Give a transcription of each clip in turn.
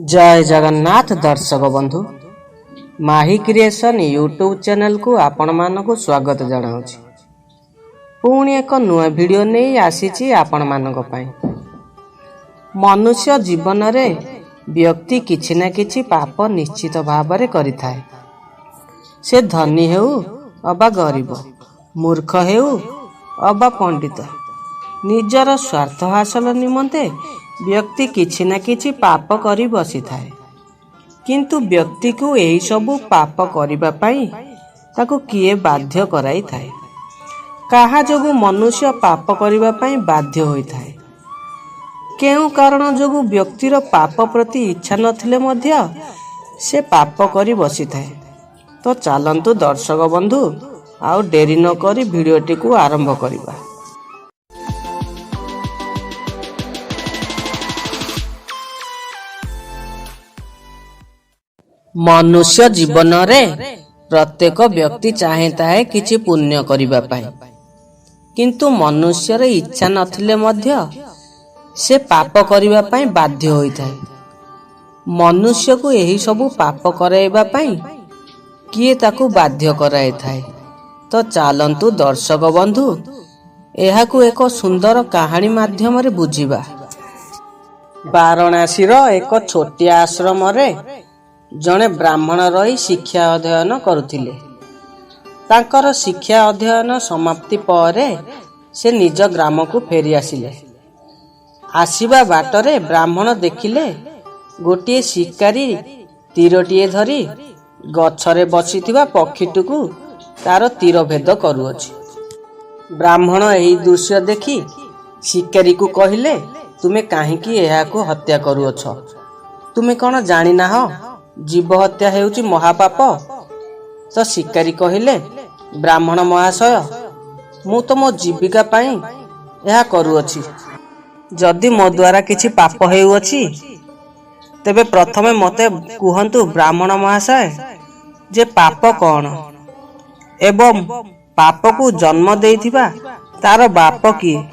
जय जगन्नाथ दर्शक बंधु माही क्रिएशन यूट्यूब चैनल को आपण मानक स्वागत जनाऊँ। पुणी एक नुआ वीडियो नहीं आसी आपण मानक पई। मनुष्य जीवन रे व्यक्ति किछि ना किछि पाप निश्चित भाव में करिथाए। से धनी हेउ अबा गरीब, मूर्ख हेउ अबा पंडित, निजर स्वार्थ हासिल निमंते व्यक्ति किछि ना किछि पाप करी बसी थाए। किंतु व्यक्ति को यही सबु पाप करिबा पई ताको किए बाध्य कराई थाए। काहा जोगु मनुष्य पाप करिबा पई बाध्य होई थाए? केउ कारण जोगु व्यक्तिर पाप प्रति इच्छा नथिले मध्य से पाप करी बसी थाए। तो चलंतु दर्शक बंधु आउ डेरी न करी वीडियोटी को आरंभ करिबा। मनुष्य जीवन रे प्रत्येक व्यक्ति चाहेता है किछि पुण्य करिबा पाई, किंतु मनुष्य रे इच्छा नथिले मध्य से पाप करिबा पाई बाध्य होई थाए। मनुष्य को यही सबु पाप कराइबा पाई किए ताकू बाध्य कराई थाए? तो चलंतु दर्शक बंधु एहाकू एक सुंदर कहानी माध्यम रे बुझिबा। वाराणसी रो एक छोटिया आश्रम रे जड़े ब्राह्मण रही शिक्षा अध्ययन करुथिले। तांकर शिक्षा अध्ययन समाप्ति परे से निज ग्राम को फेरी आसिले। आसिबा बाटरे ब्राह्मण देखिले गोटिए शिकारी तीरटीए धरी गछरे बसिथिबा पक्षीटुकू तार तीर भेद करुअछि। ब्राह्मण एही दृश्य देखि शिकारी को कहिले, तुमे काहेकि एहाको हत्या करुअछ? तुमे कोन जानि नाह जीव हत्या हेउची महापाप? तो शिकारी कहिले, ब्राह्मण महाशय, मु तो मो जीविका पाई यह करुअछि। जदि मो द्वारा किछि पाप हेउअछि तेबे प्रथमे मते कुहंतु ब्राह्मण महाशय जे पाप कौन एवं पाप को जन्म देइथिबा तार बाप किए?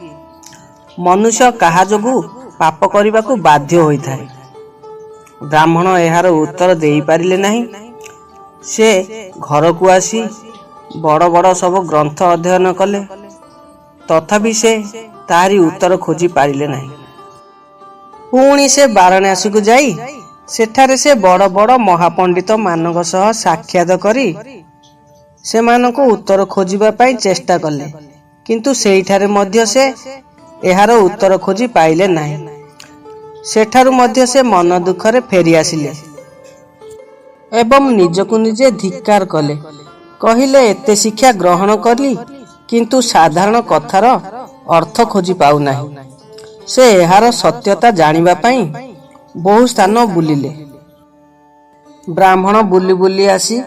मनुष्य काहा जोगु पाप करिबा को बाध्य होई थाए? ब्राह्मण एहार उत्तर देई पारिले नहीं। से घर को आसी बड़ बड़ सब ग्रंथ अध्ययन कले, तथापि से तारी उत्तर खोजी पारिले नहीं। पुणी से वाराणसी को जाई सेठारे से बड़ बड़ महापंडित मानक सह साक्षात करी से मानको उत्तर खोजिबा पाई चेष्टा कले, किंतु सेठारे मध्य से एहार उत्तर खोजी पाइले नहीं। सेठारु मध्य से मन दुखरे फेरी आसिले एवं निजकु निजे धिक्कार कले। कहिले एते शिक्षा ग्रहण कली, किंतु साधारण कथार अर्थ खोजी पाउ नाही। से एहार सत्यता जानिबा पाई बहु स्थान बुलिले। ब्राह्मण बुली बुली आसी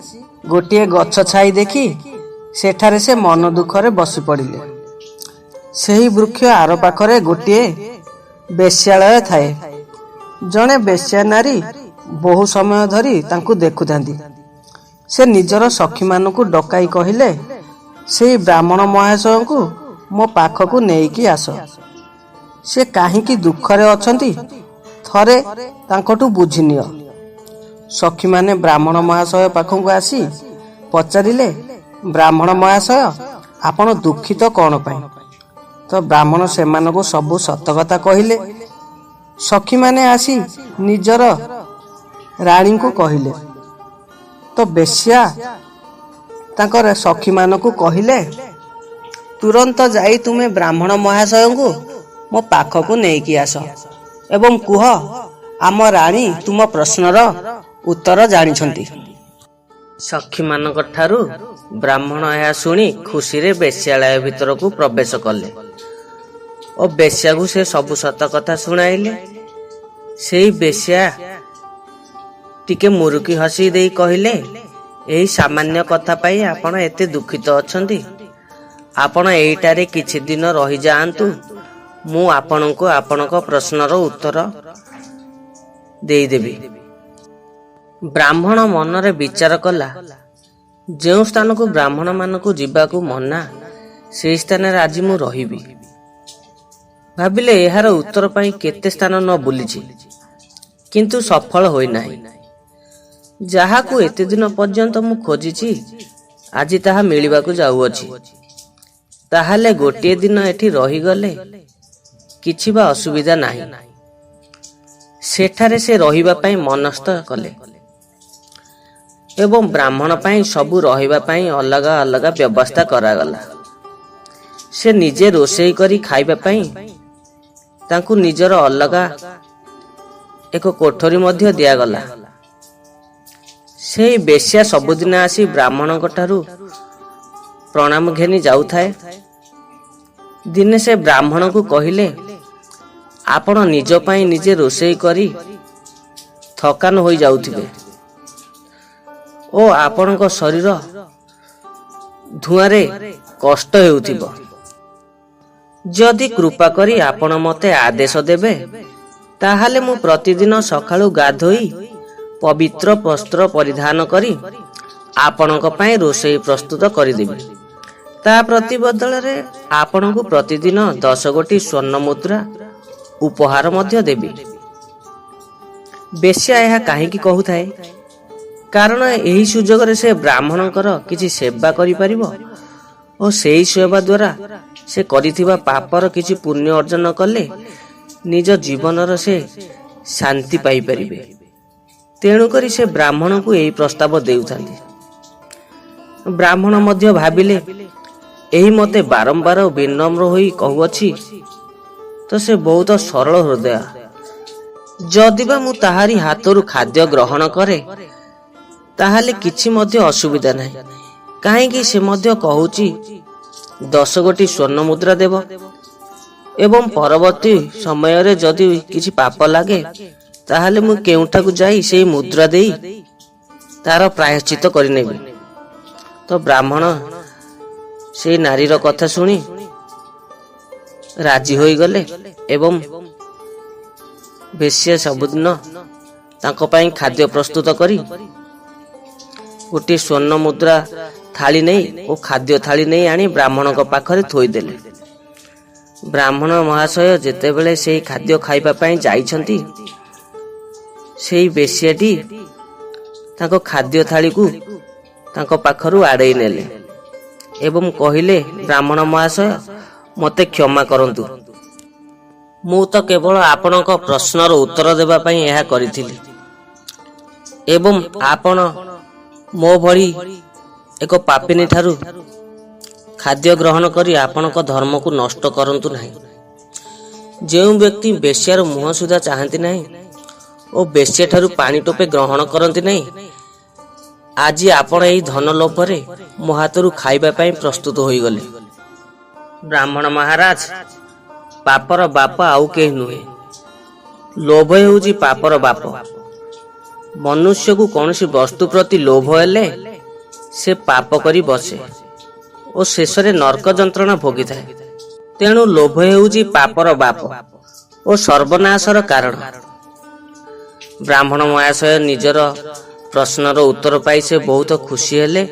गोटिए गछ छाई देखि सेठारे से मन दुखरे बसी पड़िले। सेही वृक्ष आर पाखरे गोटिए बेश्यालय थाए। जड़े बेश्या नारी बहु समय धरी तांकु देखुथांती। से निजर सखी मानकु डकाई कहिले, से ब्राह्मण महाशय को मो पाखकु नेइकी आस। से काहींकी दुखरे अछंती थरे तांकटु बुझिनियो। सखी माने ब्राह्मण महाशय पाखकु आसी पचारिले, ब्राह्मण महाशय आपण दुखित कौन पाई? तो ब्राह्मण सेमानकु सबु सत कथा कहिले। सखी माने आसी निजर राणी को कहिले। तो बेश्या तांकर सखी मानकु कहिले, तुरंत जाई तुमे ब्राह्मण महाशय को मो पाखकु नेइकी आस एवं कुह आम राणी तुम प्रश्नर उत्तर जानिछंती। सखी मानक ठारू ब्राह्मण यह सुनी खुशी रे बेश्यालय भितर को प्रवेश कले और बेश्या को से सबु सत कथा सुनाइले। सेही बेश्या टिके मुरुकी हसी देई कहिले, एही सामान्य कथा पाई आपण एते दुखित अछंती? आपण एइटारे किछि दिन रहि जाआंतु, मु आपणको आपणक प्रश्नर उत्तर देई देबी। ब्राह्मण मनरे विचार कला, जेउ स्थान को ब्राह्मण मानकु जिबाकू मना से स्थान रे आज मु रहिबी। भाबिले एहार उत्तर पाई केते स्थान न बुलिछि। କିନ୍ତୁ ସଫଳ ହୋଇନାହିଁ। ଯାହାକୁ ଏତେ ଦିନ ପର୍ଯ୍ୟନ୍ତ ମୁଁ ଖୋଜିଛି ଆଜି ତାହା ମିଳିବାକୁ ଯାଉଅଛି। ତାହେଲେ ଗୋଟିଏ ଦିନ ଏଠି ରହିଗଲେ କିଛି ବା ଅସୁବିଧା ନାହିଁ। ସେଠାରେ ସେ ରହିବା ପାଇଁ ମନସ୍ଥ କଲେ ଏବଂ ବ୍ରାହ୍ମଣ ପାଇଁ ସବୁ ରହିବା ପାଇଁ ଅଲଗା ଅଲଗା ବ୍ୟବସ୍ଥା କରାଗଲା। ସେ ନିଜେ ରୋଷେଇ କରି ଖାଇବା ପାଇଁ ତାଙ୍କୁ ନିଜର ଅଲଗା ଏକ କୋଠରୀ ମଧ୍ୟ ଦିଆଗଲା। ସେହି ବେଶ୍ୟା ସବୁଦିନ ଆସି ବ୍ରାହ୍ମଣଙ୍କ ଠାରୁ ପ୍ରଣାମ ଘେନି ଯାଉଥାଏ। ଦିନେ ସେ ବ୍ରାହ୍ମଣକୁ କହିଲେ, ଆପଣ ନିଜ ପାଇଁ ନିଜେ ରୋଷେଇ କରି ଥକାନ ହୋଇଯାଉଥିବେ ଓ ଆପଣଙ୍କ ଶରୀର ଧୂଆଁରେ କଷ୍ଟ ହେଉଥିବ। ଯଦି କୃପା କରି ଆପଣ ମୋତେ ଆଦେଶ ଦେବେ ତାହେଲେ ମୁଁ ପ୍ରତିଦିନ ସକାଳୁ ଗାଧୋଇ ପବିତ୍ର ବସ୍ତ୍ର ପରିଧାନ କରି ଆପଣଙ୍କ ପାଇଁ ରୋଷେଇ ପ୍ରସ୍ତୁତ କରିଦେବି। ତା ପ୍ରତିବଦଳରେ ଆପଣଙ୍କୁ ପ୍ରତିଦିନ 10 ଗୋଟି ସ୍ୱର୍ଣ୍ଣ ମୁଦ୍ରା ଉପହାର ମଧ୍ୟ ଦେବି। ବେଶ୍ୟା ଏହା କାହିଁକି କହୁଥାଏ? କାରଣ ଏହି ସୁଯୋଗରେ ସେ ବ୍ରାହ୍ମଣଙ୍କର କିଛି ସେବା କରିପାରିବ ଓ ସେହି ସେବା ଦ୍ୱାରା ସେ କରିଥିବା ପାପର କିଛି ପୁଣ୍ୟ ଅର୍ଜନ କଲେ ନିଜ ଜୀବନର ସେ ଶାନ୍ତି ପାଇପାରିବେ। ତେଣୁକରି ସେ ବ୍ରାହ୍ମଣକୁ ଏହି ପ୍ରସ୍ତାବ ଦେଉଥାନ୍ତି। ବ୍ରାହ୍ମଣ ମଧ୍ୟ ଭାବିଲେ, ଏହି ମୋତେ ବାରମ୍ବାର ବିନମ୍ର ହୋଇ କହୁଅଛି ତ ସେ ବହୁତ ସରଳ ହୃଦୟ। ଯଦିବା ମୁଁ ତାହାରି ହାତରୁ ଖାଦ୍ୟ ଗ୍ରହଣ କରେ ତାହେଲେ କିଛି ମଧ୍ୟ ଅସୁବିଧା ନାହିଁ। କାହିଁକି ସେ ମଧ୍ୟ କହୁଛି 10 ଗୋଟି ସ୍ୱର୍ଣ୍ଣ ମୁଦ୍ରା ଦେବ ଏବଂ ପରବର୍ତ୍ତୀ ସମୟରେ ଯଦି କିଛି ପାପ ଲାଗେ ତାହେଲେ ମୁଁ କେଉଁଠାକୁ ଯାଇ ସେହି ମୁଦ୍ରା ଦେଇ ତାର ପ୍ରାୟଶ୍ଚିତ କରିନେବି। ତ ବ୍ରାହ୍ମଣ ସେହି ନାରୀର କଥା ଶୁଣି ରାଜି ହୋଇଗଲେ ଏବଂ ବେଶ୍ୟା ସବୁଦିନ ତାଙ୍କ ପାଇଁ ଖାଦ୍ୟ ପ୍ରସ୍ତୁତ କରି ଗୋଟିଏ ସ୍ୱର୍ଣ୍ଣ ମୁଦ୍ରା ଥାଳି ନେଇ ଓ ଖାଦ୍ୟ ଥାଳି ନେଇ ଆଣି ବ୍ରାହ୍ମଣଙ୍କ ପାଖରେ ଥୋଇଦେଲେ। ବ୍ରାହ୍ମଣ ମହାଶୟ ଯେତେବେଳେ ସେହି ଖାଦ୍ୟ ଖାଇବା ପାଇଁ ଯାଇଛନ୍ତି ସେହି ବେଶ୍ୟାଟି ତାଙ୍କ ଖାଦ୍ୟ ଥାଳିକୁ ତାଙ୍କ ପାଖରୁ ଆଡ଼େଇ ନେଲେ ଏବଂ କହିଲେ, ବ୍ରାହ୍ମଣ ମହାଶୟ ମୋତେ କ୍ଷମା କରନ୍ତୁ। ମୁଁ ତ କେବଳ ଆପଣଙ୍କ ପ୍ରଶ୍ନର ଉତ୍ତର ଦେବା ପାଇଁ ଏହା କରିଥିଲି ଏବଂ ଆପଣ ମୋ ଭଳି ଏକ ପାପିନୀ ଠାରୁ ଖାଦ୍ୟ ଗ୍ରହଣ କରି ଆପଣଙ୍କ ଧର୍ମକୁ ନଷ୍ଟ କରନ୍ତୁ ନାହିଁ। ଯେଉଁ ବ୍ୟକ୍ତି ବେଶ୍ୟାର ମୁହଁ ସୁଦ୍ଧା ଚାହାନ୍ତି ନାହିଁ ଓ ବେଶ୍ୟାଠାରୁ ପାଣି ଟୋପେ ଗ୍ରହଣ କରନ୍ତି ନାହିଁ, ଆଜି ଆପଣ ଏହି ଧନ ଲୋଭରେ ମୋ ହାତରୁ ଖାଇବା ପାଇଁ ପ୍ରସ୍ତୁତ ହୋଇଗଲେ। ବ୍ରାହ୍ମଣ ମହାରାଜ, ପାପର ବାପ ଆଉ କେହି ନୁହେଁ। ଲୋଭ ହେଉଛି ପାପର ବାପ। ମନୁଷ୍ୟକୁ କୌଣସି ବସ୍ତୁ ପ୍ରତି ଲୋଭ ହେଲେ ସେ ପାପ କରି ବସେ ଓ ଶେଷରେ ନର୍କ ଯନ୍ତ୍ରଣା ଭୋଗିଥାଏ। ତେଣୁ ଲୋଭ ହେଉଛି ପାପର ବାପ ଓ ସର୍ବନାଶର କାରଣ। ବ୍ରାହ୍ମଣ ମହାଶୟ ନିଜର ପ୍ରଶ୍ନର ଉତ୍ତର ପାଇ ସେ ବହୁତ ଖୁସି ହେଲେ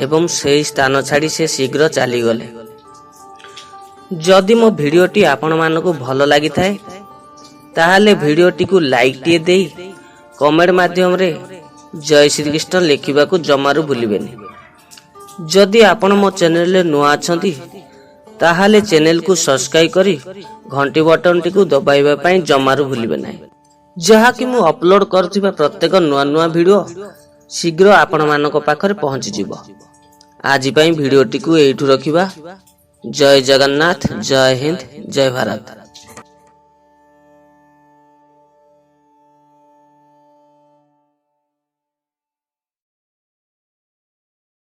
ଏବଂ ସେହି ସ୍ଥାନ ଛାଡ଼ି ସେ ଶୀଘ୍ର ଚାଲିଗଲେ। ଯଦି ମୋ ଭିଡ଼ିଓଟି ଆପଣମାନଙ୍କୁ ଭଲ ଲାଗିଥାଏ ତାହେଲେ ଭିଡ଼ିଓଟିକୁ ଲାଇକ୍ଟିଏ ଦେଇ କମେଣ୍ଟ ମାଧ୍ୟମରେ ଜୟ ଶ୍ରୀକୃଷ୍ଣ ଲେଖିବାକୁ ଜମାରୁ ଭୁଲିବେନି। ଯଦି ଆପଣ ମୋ ଚ୍ୟାନେଲରେ ନୂଆ ଅଛନ୍ତି ତାହେଲେ ଚ୍ୟାନେଲକୁ ସବସ୍କ୍ରାଇବ କରି ଘଣ୍ଟି ବଟନଟିକୁ ଦବାଇବା ପାଇଁ ଜମାରୁ ଭୁଲିବେ ନାହିଁ, ଯାହାକି ମୁଁ ଅପଲୋଡ କରୁଥିବା ପ୍ରତ୍ୟେକ ନୂଆ ନୂଆ ଭିଡ଼ିଓ ଶୀଘ୍ର ଆପଣମାନଙ୍କ ପାଖରେ ପହଞ୍ଚିଯିବ। ଆଜି ପାଇଁ ଭିଡ଼ିଓଟିକୁ ଏଇଠୁ ରଖିବା। ଜୟ ଜଗନ୍ନାଥ, ଜୟ ହିନ୍ଦ, ଜୟ ଭାରତ।